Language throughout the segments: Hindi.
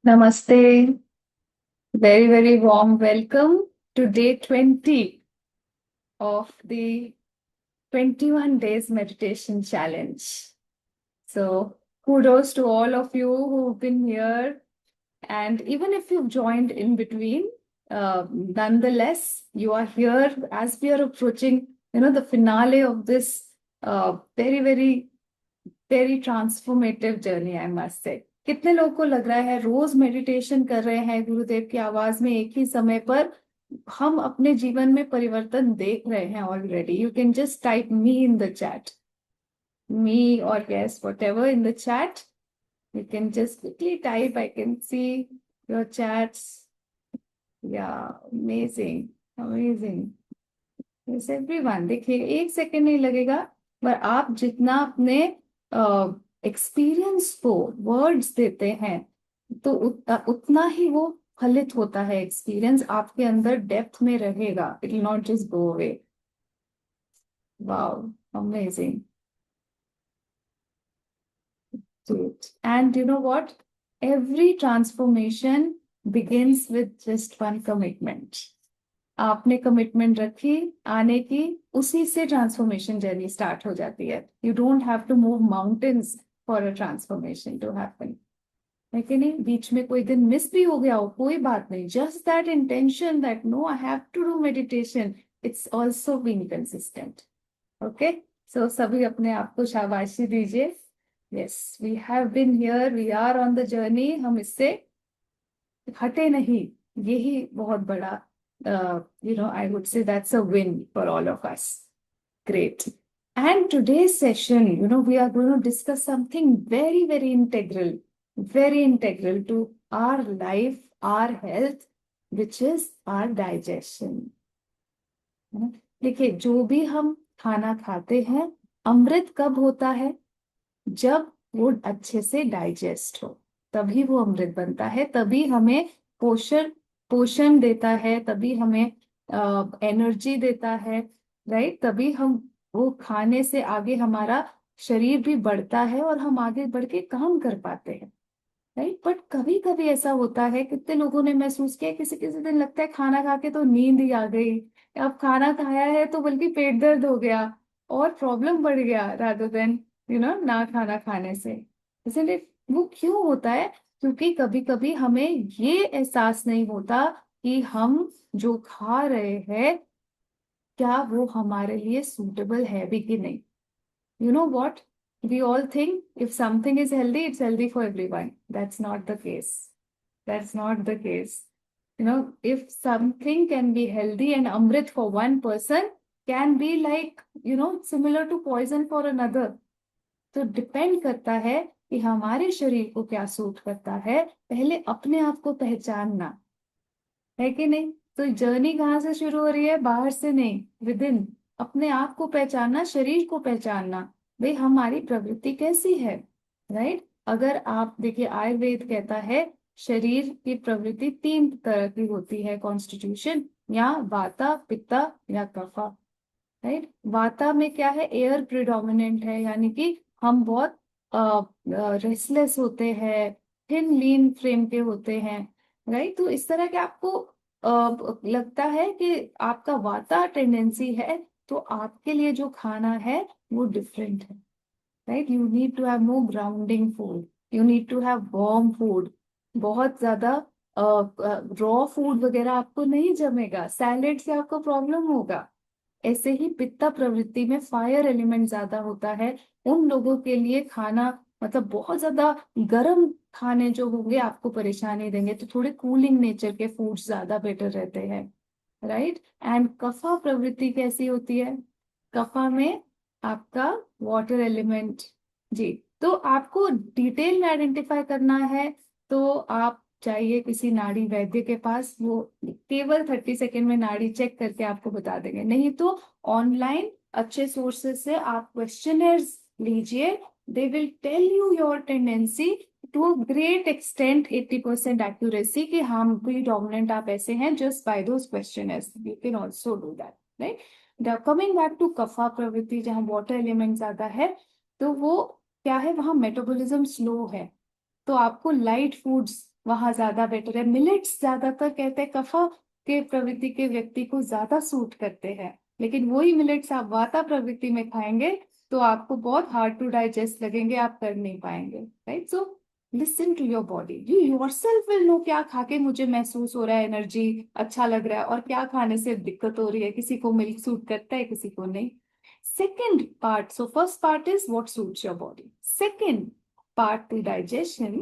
Namaste. Very, very warm welcome to day 20 of the 21 days meditation challenge. So, kudos to all of you who've been here. And even if you've joined in between, nonetheless, you are here as we are approaching, the finale of this very, very very transformative journey I must say. कितने लोगों को लग रहा है रोज मेडिटेशन कर रहे हैं गुरुदेव की आवाज में एक ही समय पर, हम अपने जीवन में परिवर्तन देख रहे हैं already? You can just type me in the chat, me or yes whatever in the chat. You can just quickly type, I can see your chats. Yeah amazing, amazing. Yes everyone, देखिए एक सेकेंड नहीं लगेगा, पर आप जितना अपने एक्सपीरियंस को वर्ड्स देते हैं तो उतना ही वो फलित होता है। एक्सपीरियंस आपके अंदर डेप्थ में रहेगा, it will not just go away. Wow, amazing. And you know what, every transformation begins with just one commitment. आपने कमिटमेंट रखी आने की, उसी से ट्रांसफॉर्मेशन जर्नी स्टार्ट हो जाती है। You don't have to move mountains for a transformation to happen, है कि नहीं? बीच में कोई दिन मिस भी हो गया हो, कोई बात नहीं, just that intention that no I have to do meditation, it's also being consistent. Okay, so सभी अपने आप को शाबाशी दीजिए। Yes, we have been here, we are on the journey, हम इससे हटे नहीं। यही बहुत बड़ा I would say that's a win for all of us. Great. And today's session, we are going to discuss something very, very integral to our life, our health, which is our digestion. देखिए, जो भी हम खाना खाते हैं, अमृत कब होता है? जब वो अच्छे से डाइजेस्ट हो, तभी वो अमृत बनता है, तभी हमें पोषण देता है, तभी हमें एनर्जी देता है, राइट? तभी हम वो खाने से आगे हमारा शरीर भी बढ़ता है और हम आगे बढ़ के काम कर पाते हैं, राइट? बट कभी कभी ऐसा होता है, कितने लोगों ने महसूस किया, किसी किसी दिन लगता है खाना खा के तो नींद ही आ गई, अब खाना खाया है तो बल्कि पेट दर्द हो गया और प्रॉब्लम बढ़ गया, रादर देन ना खाना खाने से। इसलिए वो क्यों होता है? क्योंकि कभी कभी हमें ये एहसास नहीं होता कि हम जो खा रहे हैं क्या वो हमारे लिए सूटेबल है भी कि नहीं। You know what? We all think if something is healthy, it's healthy for everyone. That's not the case. That's not the case. If something can be healthy and amrit for one person, can be like, similar to poison for another. तो डिपेंड करता है कि हमारे शरीर को क्या सूट करता है, पहले अपने आप को पहचानना, है कि नहीं? तो जर्नी कहाँ से शुरू हो रही है? बाहर से नहीं, विद इन। अपने आप को पहचानना, शरीर को पहचानना, भाई हमारी प्रवृत्ति कैसी है, राइट? अगर आप देखिए, आयुर्वेद कहता है शरीर की प्रवृत्ति 3 तरह की होती है, कॉन्स्टिट्यूशन, या वाता, पित्ता या कफा, राइट? वाता में क्या है? एयर प्रिडोमिनेंट है, यानी कि हम बहुत रेस्टलेस होते हैं, थिन लीन फ्रेम के होते हैं, राइट? तो इस तरह के आपको लगता है कि आपका वाता टेंडेंसी है, तो आपके लिए जो खाना है वो डिफरेंट है, right? You need to have more grounding food, you need to have warm food. बहुत ज्यादा रॉ फूड वगैरह आपको नहीं जमेगा, सैलेड से आपको प्रॉब्लम होगा। ऐसे ही पित्ता प्रवृत्ति में फायर एलिमेंट ज्यादा होता है, उन लोगों के लिए खाना मतलब बहुत ज्यादा गर्म खाने जो होंगे आपको परेशानी देंगे, तो थोड़े कूलिंग नेचर के फूड्स ज्यादा बेटर रहते हैं, राइट? एंड कफा प्रवृत्ति कैसी होती है? कफा में आपका वाटर एलिमेंट। जी, तो आपको डिटेल में आइडेंटिफाई करना है तो आप चाहिए किसी नाड़ी वैद्य के पास, वो केवल 30 सेकेंड में नाड़ी चेक करके आपको बता देंगे। नहीं तो ऑनलाइन अच्छे सोर्सेज से आप क्वेश्चनर्स लीजिए, they will tell you your tendency to great extent, 80% accuracy, कि हाँ भी डोमिनेंट आप ऐसे हैं, just by those questioners you can also do that, right? Coming back to kapha प्रवृत्ति, जहाँ वाटर एलिमेंट ज्यादा है, तो वो क्या है? वहां मेटाबॉलिज्म स्लो है, तो आपको लाइट फूड्स वहां ज्यादा बेटर है। मिलेट्स ज्यादातर कहते हैं कफा के प्रवृत्ति के व्यक्ति को ज्यादा सूट करते हैं, लेकिन वही मिलेट्स आप वाता प्रवृत्ति में खाएंगे तो आपको बहुत हार्ड टू डाइजेस्ट लगेंगे, आप कर नहीं पाएंगे। Right, so listen to your body, you yourself will know क्या खा के मुझे महसूस हो रहा है, एनर्जी अच्छा लग रहा है, और क्या खाने से दिक्कत हो रही है। किसी को मिल्क सूट करता है, किसी को नहीं। Second part, so first part is what suits your body. Second part to digestion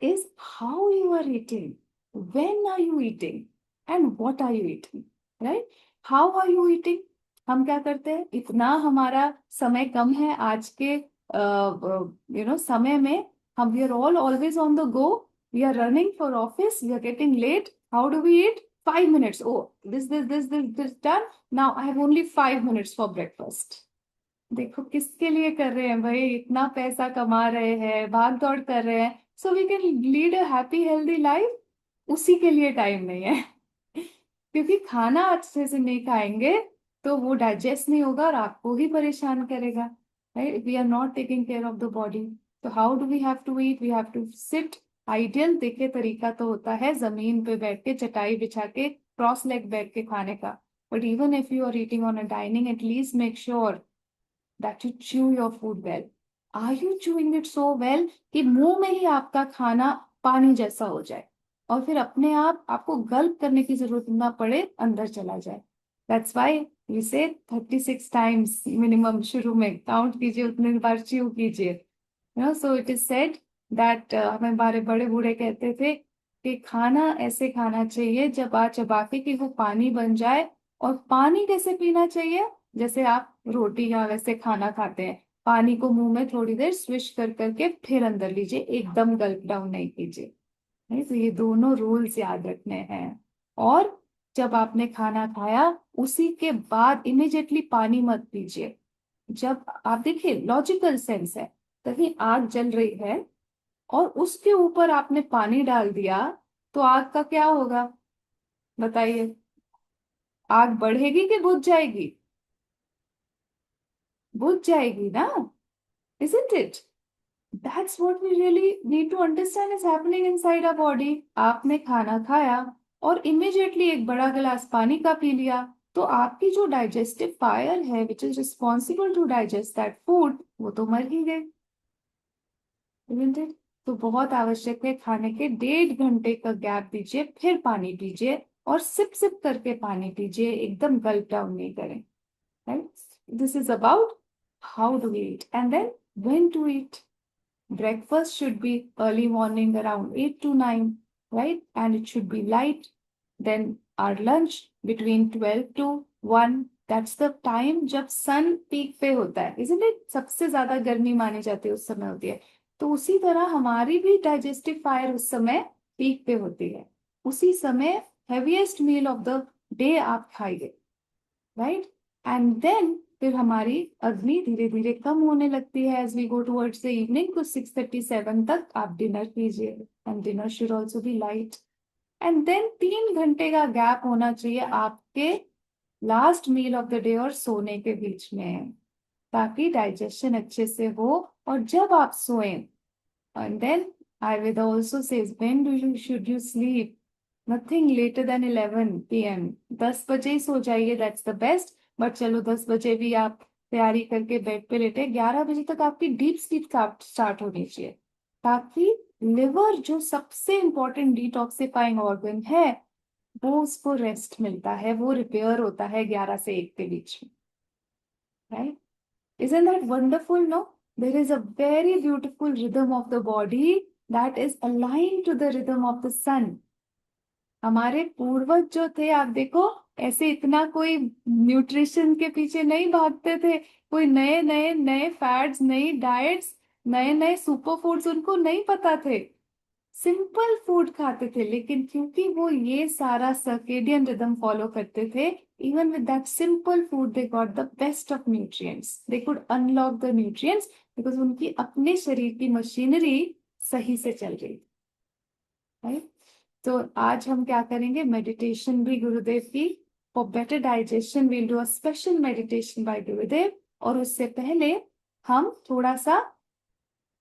is how you are eating, when are you eating, and what are you eating, right? How are you eating? हम क्या करते हैं, इतना हमारा समय कम है आज के समय में, हम we are all always on the go, we are running for office, we are getting late. How do we eat? 5 minutes. Oh, this done. Now I have only 5 minutes for breakfast. देखो किसके लिए कर रहे हैं भाई, इतना पैसा कमा रहे हैं, भाग दौड़ कर रहे हैं, so we can lead a happy healthy life, उसी के लिए टाइम नहीं है। क्योंकि खाना अच्छे से नहीं खाएंगे तो वो डाइजेस्ट नहीं होगा और आपको ही परेशान करेगा। Right, we are not taking care of the body. तो how do we have to eat? We have to sit. Ideal देखिए तरीका तो होता है जमीन पे बैठ के, चटाई बिछा के, क्रॉस लेग बैठ के खाने का। But even if you are eating on a dining, at least make sure that you chew your food well. Are you chewing it so well कि मुंह में ही आपका खाना पानी जैसा हो जाए और फिर अपने आप आपको गल्प करने की जरूरत ना पड़े, अंदर चला जाए। That's why we say 36 times minimum, शुरू में काउंट कीजिए, उतने बार च्यू कीजिए। So it is said that हमें हमारे बड़े बूढ़े कहते थे कि खाना ऐसे खाना चाहिए चबा चबा के कि वो पानी बन जाए। और पानी कैसे पीना चाहिए? जैसे आप रोटी या वैसे खाना खाते हैं, पानी को मुंह में थोड़ी देर स्विश कर करके फिर अंदर लीजिए, एकदम गल्प डाउन नहीं कीजिए। नहीं, तो ये दोनों रूल्स याद रखने हैं। और जब आपने खाना खाया उसी के बाद इमिडिएटली पानी मत पीजिए। जब आप देखिए लॉजिकल सेंस है, कहीं आग जल रही है और उसके ऊपर आपने पानी डाल दिया तो आग का क्या होगा बताइए? आग बढ़ेगी कि बुझ जाएगी? बुझ जाएगी ना, isn't it? That's what we really need to understand is happening inside our body. आपने खाना खाया और इमिडिएटली एक बड़ा गिलास पानी का पी लिया तो आपकी जो डाइजेस्टिव फायर है which is responsible to digest that food, वो तो मर ही गई, isn't it? तो बहुत आवश्यक है, खाने के 1.5 घंटे का गैप दीजिए, फिर पानी पीजिए और सिप सिप करके पानी पीजिए, एकदम गल्प डाउन नहीं करें। Right, this is about how to eat and then when to eat. Breakfast should be early morning around 8 to 9, right? And it should be light. Then our lunch between 12 to 1. That's the time जब sun peak पे होता है, isn't it? सबसे ज्यादा गर्मी मानी जाती है उस समय होती है। तो उसी तरह हमारी भी डाइजेस्टिव फायर उस समय पीक पे होती है। उसी समय heaviest meal of the day आप खाइए, राइट? एंड देन फिर हमारी अग्नि धीरे धीरे कम होने लगती है as we go towards the evening. तो 6:37 तक आप डिनर कीजिए and dinner should also be light. And then 3 घंटे का गैप होना चाहिए आपके last meal of the day और सोने के बीच में, ताकि डाइजेशन अच्छे से हो। और जब आप सोएं, and then Ayurveda also says when do you should you sleep, nothing later than 11 PM। 10 बजे ही सो जाइए, दैट्स द बेस्ट। बट चलो 10 बजे भी आप तैयारी करके बेड पे लेटे, 11 बजे तक आपकी डीप स्लीप स्टार्ट होनी चाहिए, ताकि लिवर जो सबसे इंपॉर्टेंट डिटॉक्सिफाइंग ऑर्गन है वो उसको रेस्ट मिलता है, वो रिपेयर होता है 11 से 1 के बीच में। Right, isn't that wonderful? No, there is a very beautiful rhythm of the body that is aligned to the rhythm of the sun. हमारे पूर्वज जो थे, आप देखो, ऐसे इतना कोई न्यूट्रिशन के पीछे नहीं भागते थे, कोई नए नए नए फैट्स, नई डाइट्स, नए नए सुपर फूड्स उनको नहीं पता थे। सिंपल फूड खाते थे, लेकिन क्योंकि वो ये सारा सर्केडियन रिदम फॉलो करते थे, even with that simple food they got the best of nutrients, they could unlock the nutrients because उनकी अपने शरीर की मशीनरी सही से चल रही। राइट, तो आज हम क्या करेंगे, मेडिटेशन भी गुरुदेव की। For better digestion we'll do a special meditation by Gurudev. और उससे पहले हम थोड़ा सा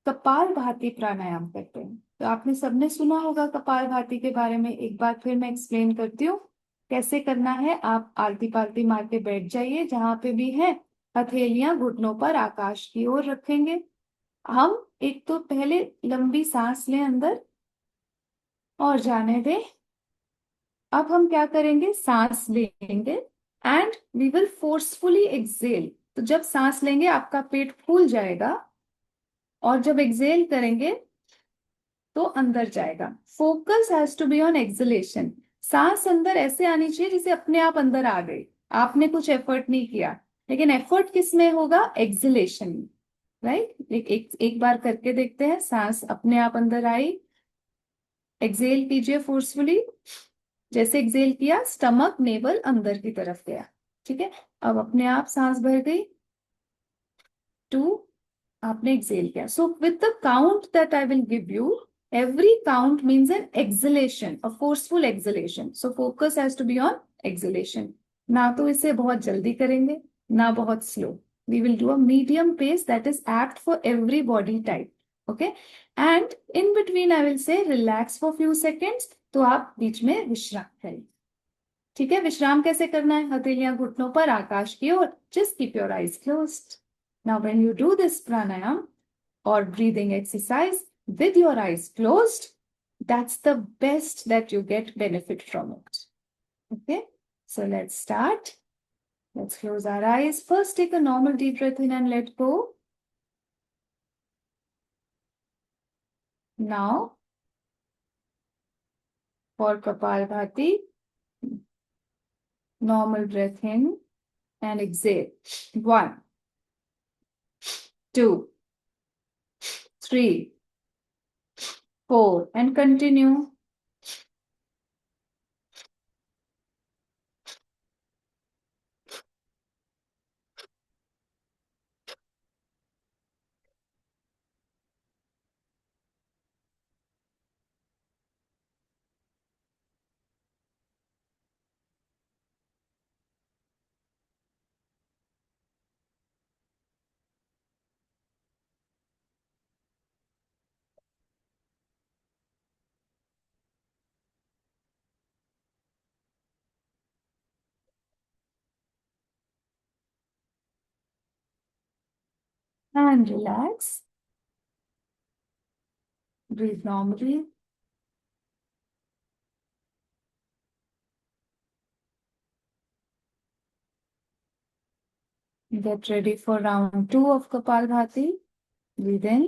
कपाल भाती प्राणायाम करते हैं। तो आपने सबने सुना होगा कपालभाति के बारे में। एक बार फिर मैं एक्सप्लेन करती हूँ कैसे करना है। आप आलती पालती मार के बैठ जाइए जहां पे भी है। हथेलियां घुटनों पर आकाश की ओर रखेंगे। हम एक तो पहले लंबी सांस लें अंदर और जाने दें। अब हम क्या करेंगे, सांस लेंगे and we will forcefully exhale. तो जब सांस लेंगे आपका पेट फूल जाएगा और जब एक्सेल करेंगे तो अंदर जाएगा। Focus has to be on exhalation. सांस अंदर ऐसे आनी चाहिए जैसे अपने आप अंदर आ गई, आपने कुछ एफर्ट नहीं किया। लेकिन एफर्ट किस में होगा, एक्सलेशन में। राइट, एक बार करके देखते हैं। सांस अपने आप अंदर आई, एक्सेल कीजिए फोर्सफुली। जैसे एक्सेल किया स्टमक नेवल अंदर की तरफ गया। ठीक है, अब अपने आप सांस भर गई। टू, आपने एक्सेल किया। So with the count that I will give you, every count means an exhalation, a forceful exhalation. So focus has to be on exhalation. ना तो इसे बहुत जल्दी करेंगे ना बहुत slow. We will do a medium pace that is apt for every body type. Okay, and in between I will say relax for few seconds. तो आप बीच में विश्राम करें। ठीक है, विश्राम कैसे करना है, हथेलियां घुटनों पर आकाश की ओर। Just keep your eyes closed. Now when you do this pranayama or breathing exercise with your eyes closed, that's the best that you get benefit from it. Okay, so let's start. Let's close our eyes. First, take a normal deep breath in and let go. Now, for Kapalbhati, normal breath in and exhale. 1, 2, 3, 4, and continue. And relax. Breathe normally. Get ready for round 2 of Kapalbhati. Breathe in.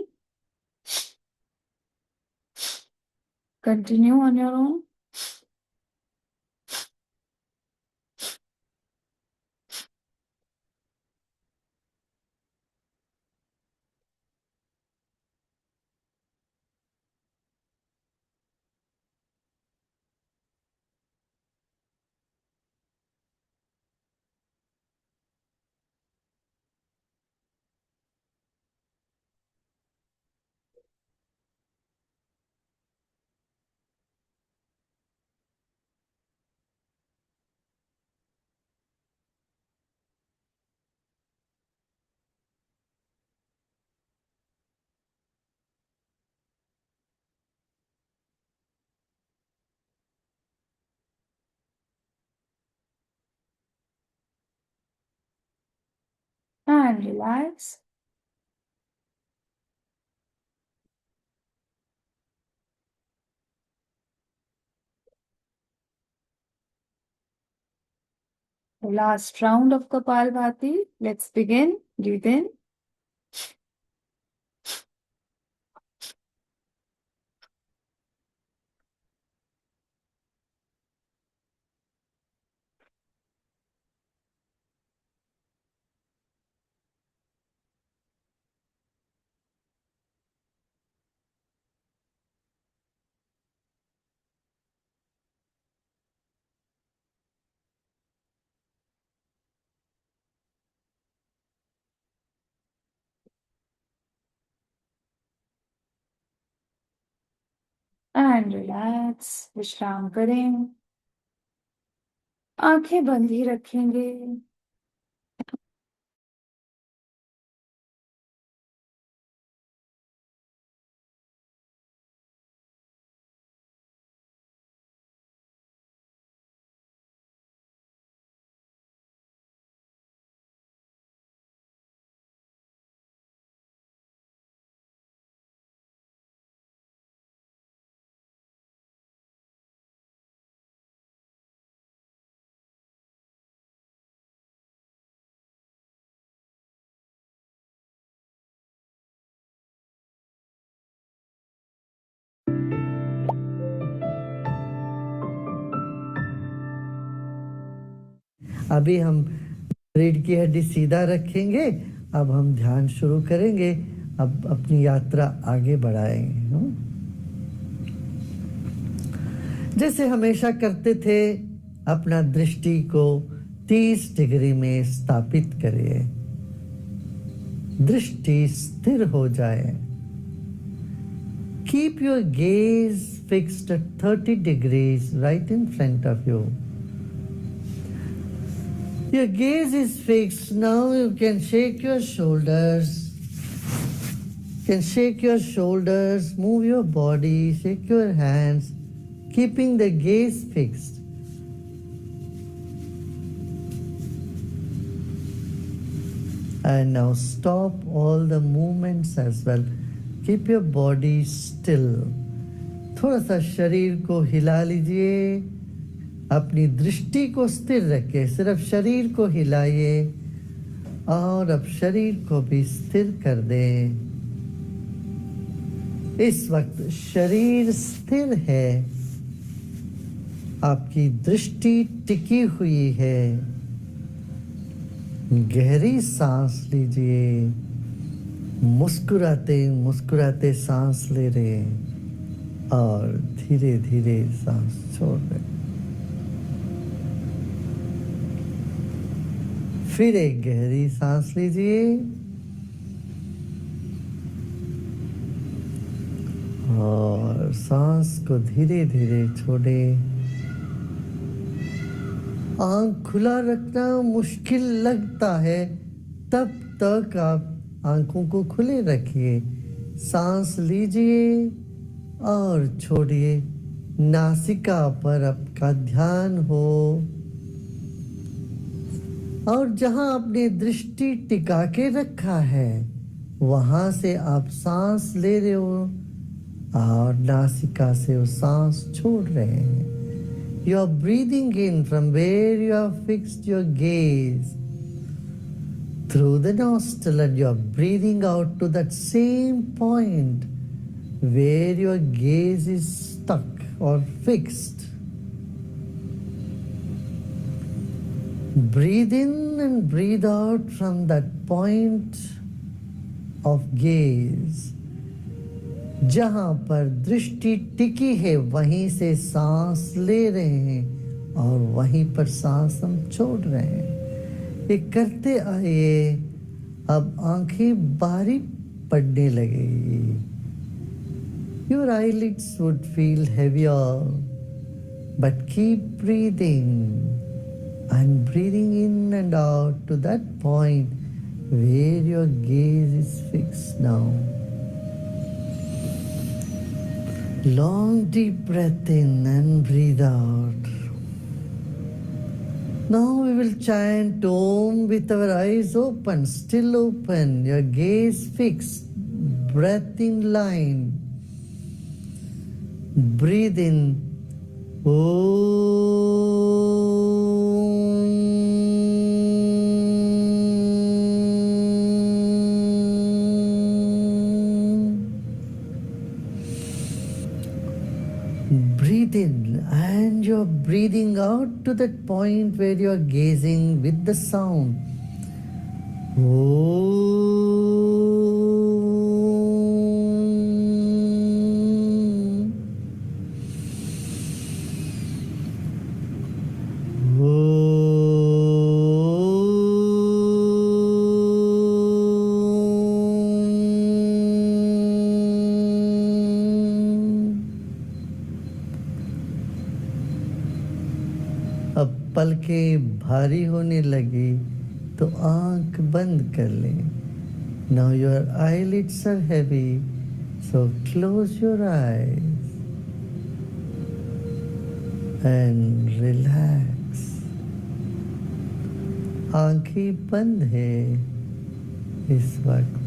Continue on your own. And relax. Last round of Kapalbhati. Let's begin. Breathe in and relax. विश्राम करें, आंखें बंद ही रखेंगे। अभी हम रीढ़ की हड्डी सीधा रखेंगे, अब हम ध्यान शुरू करेंगे, अब अपनी यात्रा आगे बढ़ाएंगे। जैसे हमेशा करते थे, अपना दृष्टि को 30 डिग्री में स्थापित करिए, दृष्टि स्थिर हो जाए। Keep your gaze fixed at 30 degrees right in front of you. Your gaze is fixed. Now you can shake your shoulders. You can shake your shoulders, move your body, shake your hands, keeping the gaze fixed. And now stop all the movements as well. Keep your body still. थोड़ा सा शरीर को हिला लीजिए, अपनी दृष्टि को स्थिर रखिए, सिर्फ शरीर को हिलाइए और अब शरीर को भी स्थिर कर दें। इस वक्त शरीर स्थिर है, आपकी दृष्टि टिकी हुई है। गहरी सांस लीजिए, मुस्कुराते मुस्कुराते सांस ले रहे हैं और धीरे धीरे सांस छोड़ रहे हैं। फिर एक गहरी सांस लीजिए और सांस को धीरे धीरे छोड़े। आंख खुला रखना मुश्किल लगता है, तब तक आप आंखों को खुले रखिए, सांस लीजिए और छोड़िए। नासिका पर आपका ध्यान हो और जहां आपने दृष्टि टिका के रखा है वहां से आप सांस ले रहे हो और नासिका से वो सांस छोड़ रहे हैं। You are breathing in from where you have fixed your gaze through the nostril, and you are breathing out to that same point where your gaze is stuck or fixed. Breathe in and breathe out from that point of gaze. जहां पर दृष्टि टिकी है वहीं से सांस ले रहे हैं और वहीं पर सांस हम छोड़ रहे हैं। ये करते आइए, अब आंखें बारी पड़ने लगेगी। Your eyelids would feel heavier, but keep breathing and breathing in and out to that point where your gaze is fixed now. Long deep breath in and breathe out. Now we will chant Om with our eyes open, still open, your gaze fixed, breath in line. Breathe in Breathe in and you're breathing out to that point where you're gazing with the sound. अब पलकें भारी होने लगी तो आंख बंद कर लें। Now your eyelids are heavy, so close your eyes and relax. आंखें बंद है इस वक्त।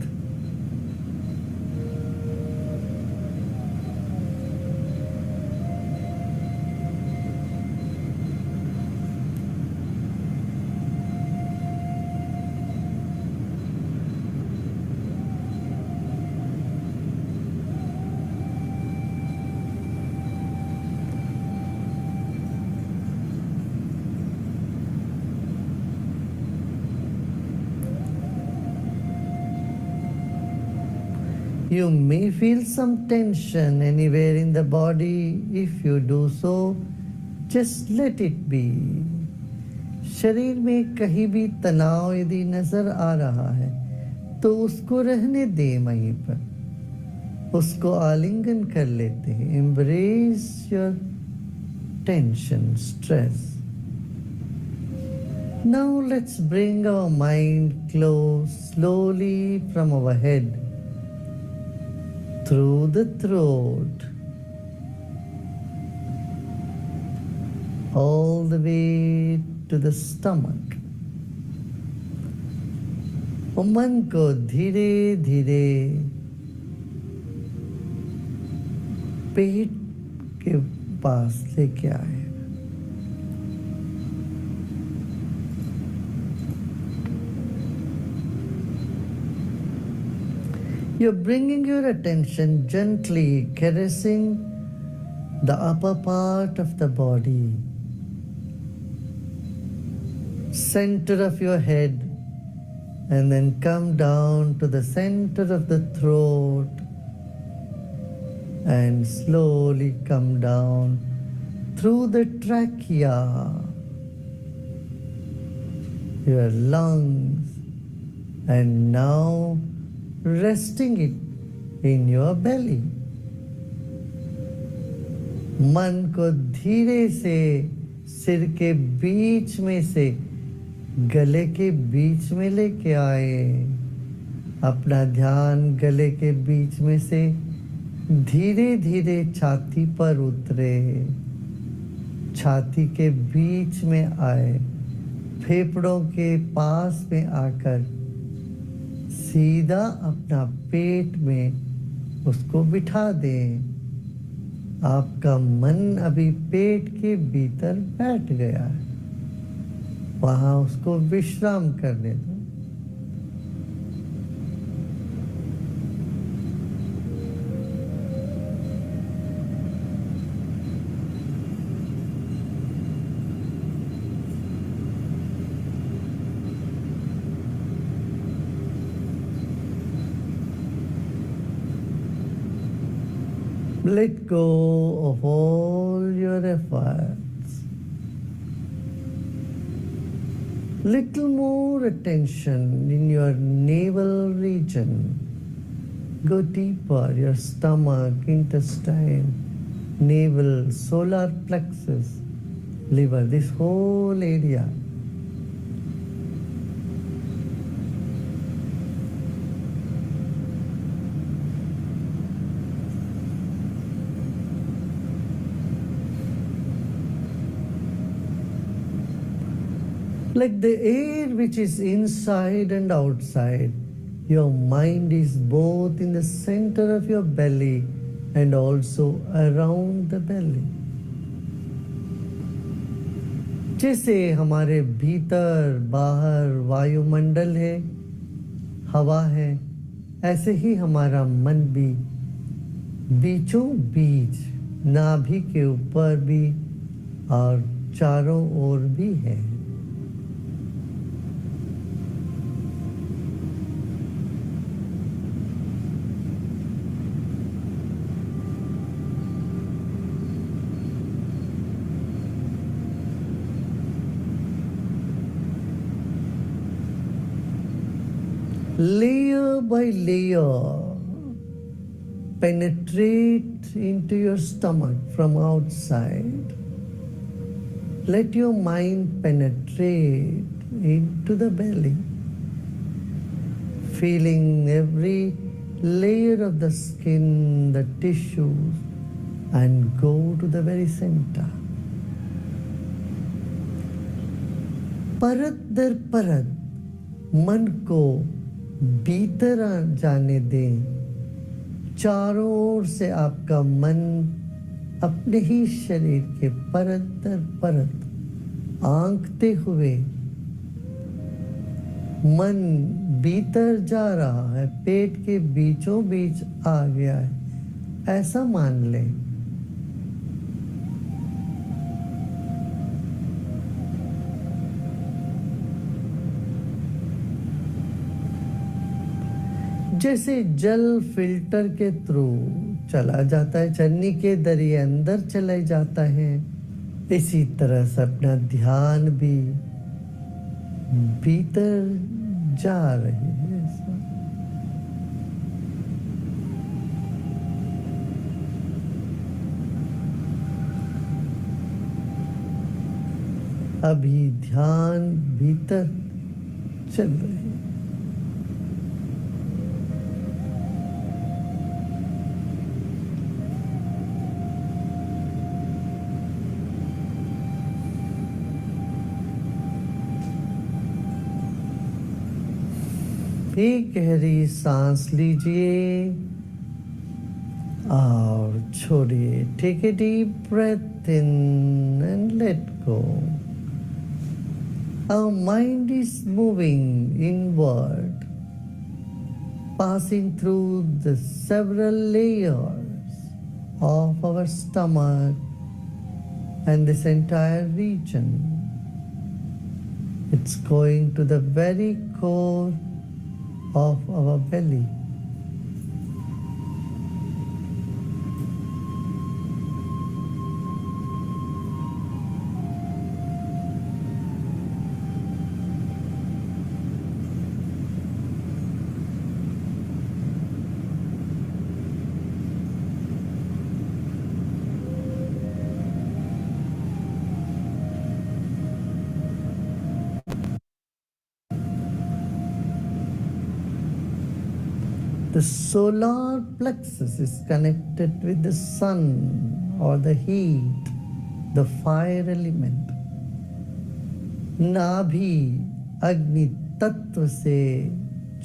You may feel some tension anywhere in the body. If you do so, just let it be. शरीर में कहीं भी तनाव यदि नजर आ रहा है तो उसको रहने दे, वहीं पर उसको आलिंगन कर लेते हैं. Embrace your tension, stress. Now let's bring our mind close slowly from our head through the throat all the way to the stomach. और मन को धीरे धीरे पेट के पास लेके आए. You're bringing your attention gently, caressing the upper part of the body, center of your head, and then come down to the center of the throat and slowly come down through the trachea, your lungs, and now resting it in your belly. मन को धीरे से सिर के बीच में से गले के बीच में लेके आए. अपना ध्यान गले के बीच में से धीरे धीरे छाती पर उतरे, छाती के बीच में आए, फेफड़ों के पास में आकर सीधा अपना पेट में उसको बिठा दें. आपका मन अभी पेट के भीतर बैठ गया है, वहां उसको विश्राम करने दो. Let go of all your efforts. Little more attention in your navel region. Go deeper, your stomach, intestine, navel, solar plexus, liver, this whole area. Like the air which is inside and outside, your mind is both in the center of your belly and also around the belly. जैसे हमारे भीतर बाहर वायुमंडल है, हवा है, ऐसे ही हमारा मन भी बीचों बीच नाभि के ऊपर भी और चारों ओर भी है. Layer by layer, penetrate into your stomach from outside. Let your mind penetrate into the belly, feeling every layer of the skin, the tissues, and go to the very center. परत दर परत मन को भीतर जाने दें. चारों ओर से आपका मन अपने ही शरीर के परत दर परत आंकते हुए मन भीतर जा रहा है, पेट के बीचों बीच आ गया है, ऐसा मान लें. जैसे जल फिल्टर के थ्रू चला जाता है, चन्नी के दरिए अंदर चले जाता है, इसी तरह से अपना ध्यान भी भीतर जा रही है। अभी ध्यान भीतर चल रहे हैं। एक गहरी सांस लीजिए और छोड़िए। Take a deep breath in and let go. Our mind is moving inward, passing through the several layers of our stomach and this entire region. It's going to the very core of our belly. The solar plexus is connected with the sun or the heat, the fire element. नाभि अग्नि तत्व से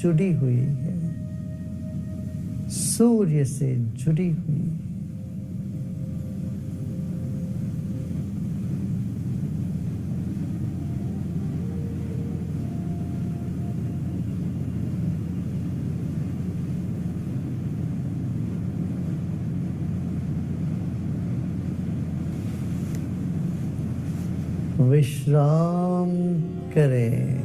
जुड़ी हुई है, सूर्य से जुड़ी हुई है। विश्राम करें।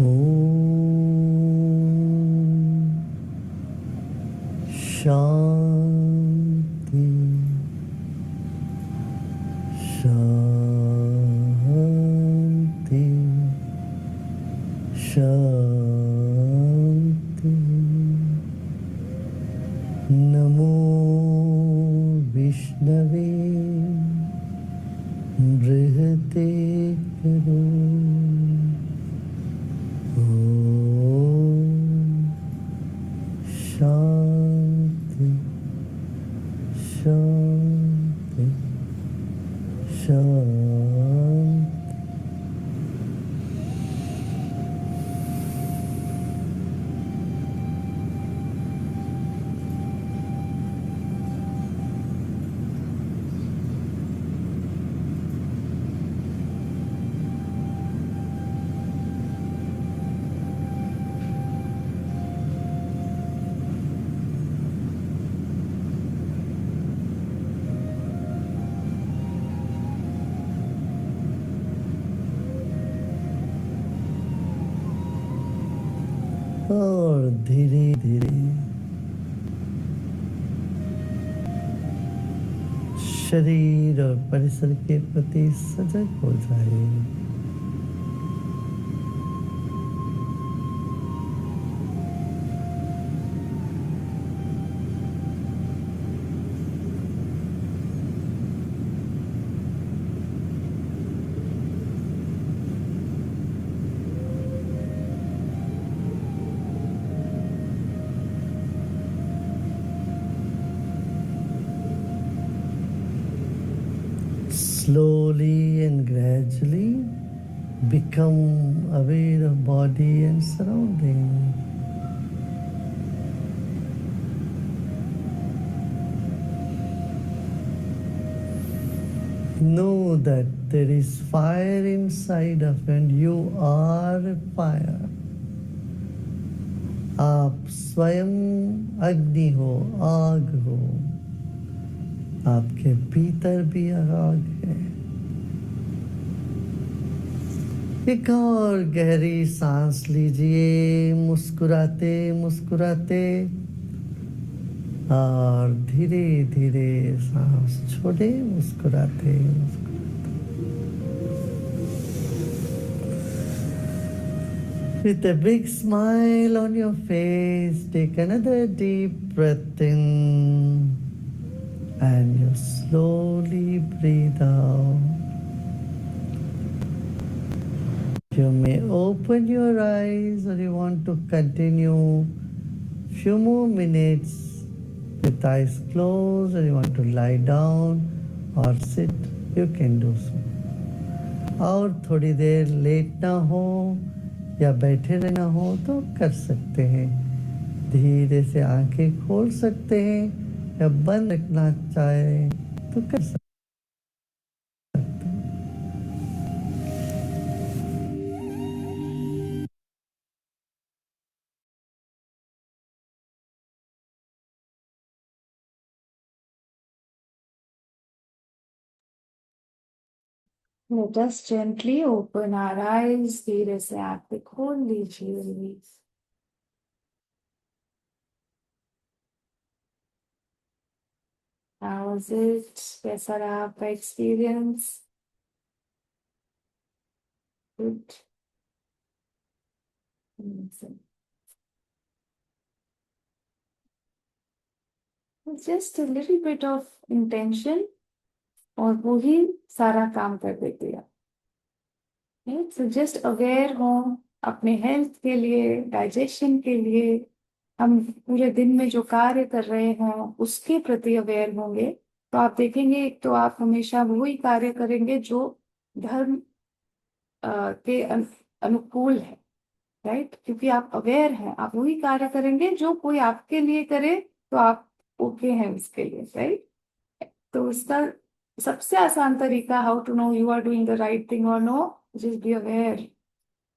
ओम शांति शांति शांति। नमो विष्णवे बृहते करोमि। ओम शांति शांति शांति। और धीरे धीरे शरीर और परिसर के प्रति सजग हो जाए। Slowly and gradually become aware of body and surrounding. Know that there is fire inside of you and you are a fire. आप स्वयं अग्नि हो, आग हो। आपके भीतर भी आग है। एक और गहरी सांस लीजिए, मुस्कुराते मुस्कुराते, और धीरे धीरे सांस छोड़े, मुस्कुराते मुस्कुराते। With a big smile on your face, take another deep breath in and you slowly breathe out. You may open your eyes or you want to continue few more minutes with eyes closed, or you want to lie down or sit, you can do so. और थोड़ी देर लेटना हो या बैठे रहना हो तो कर सकते हैं। धीरे से आंखें खोल सकते हैं या बंद रखना चाहे तो कर सकते हैं। Let us gently open our eyes. धीरे से आंखें खोल लीजिए। How was it? कैसा रहा आपका experience? Good. Amazing. Just a little bit of intention और वो ही सारा काम कर देती है। So just अवेयर हो अपने हेल्थ के लिए, डाइजेशन के लिए, हम पूरे दिन में जो कार्य कर रहे हैं उसके प्रति अवेयर होंगे तो आप देखेंगे तो आप हमेशा वही कार्य करेंगे जो धर्म के अनुकूल है, राइट? क्योंकि आप अवेयर हैं, आप वही कार्य करेंगे जो कोई आपके लिए करे तो आप ओके हैं उसके लिए, राइट? तो उसका सबसे आसान तरीका, how to know you are doing the right thing और no, just be aware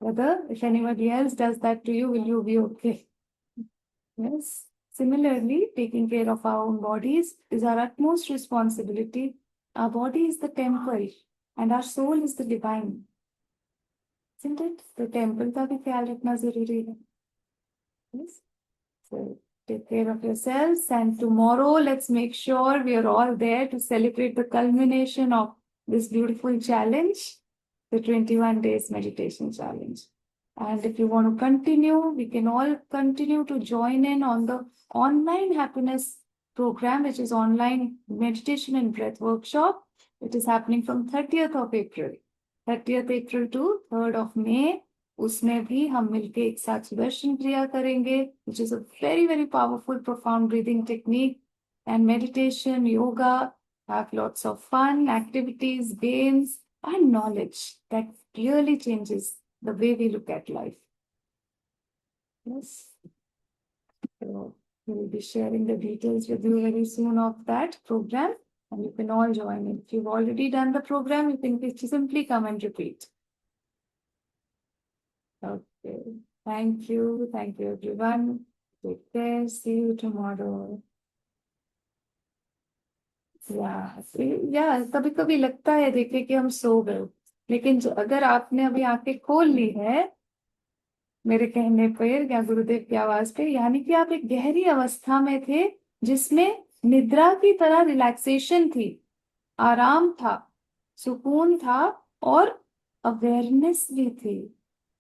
whether if anybody else does that to you, will you be okay? Yes. Similarly, taking care of our own bodies is our utmost responsibility. Our body is the temple and our soul is the divine. isn't it? तो टेम्पल का भी ख्याल रखना जरूरी है. Yes. So take care of yourselves, and tomorrow let's make sure we are all there to celebrate the culmination of this beautiful challenge, the 21 days meditation challenge. And if you want to continue, we can all continue to join in on the online happiness program, which is online meditation and breath workshop. It is happening from 30th of April, 30th April to 3rd of May. उसमें भी हम मिलके एक साथ सुदर्शन क्रिया करेंगे, which is a very very powerful profound breathing technique, and meditation, yoga, have lots of fun activities, games, and knowledge that really changes the way we look at life. Yes. So we'll be sharing the details with you very soon of that program, and you can all join in. If you've already done the program, you can simply come and repeat. Okay. Thank you. Thank you, everyone. Take care. See you tomorrow. या कभी कभी लगता है देखिए कि हम सो गए, लेकिन अगर आपने अभी आंखें खोल ली है मेरे कहने पर या गुरुदेव की आवाज पे, यानी कि आप एक गहरी अवस्था में थे जिसमें निद्रा की तरह रिलैक्सेशन थी, आराम था, सुकून था, और अवेयरनेस भी थी.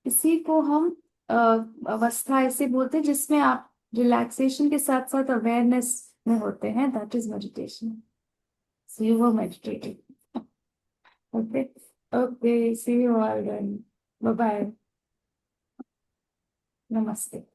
इसी को हम अवस्था ऐसे बोलते हैं जिसमें आप रिलैक्सेशन के साथ साथ अवेयरनेस में होते हैं. That is meditation. So you were meditating. Okay. Okay, see you all then. Bye bye. नमस्ते.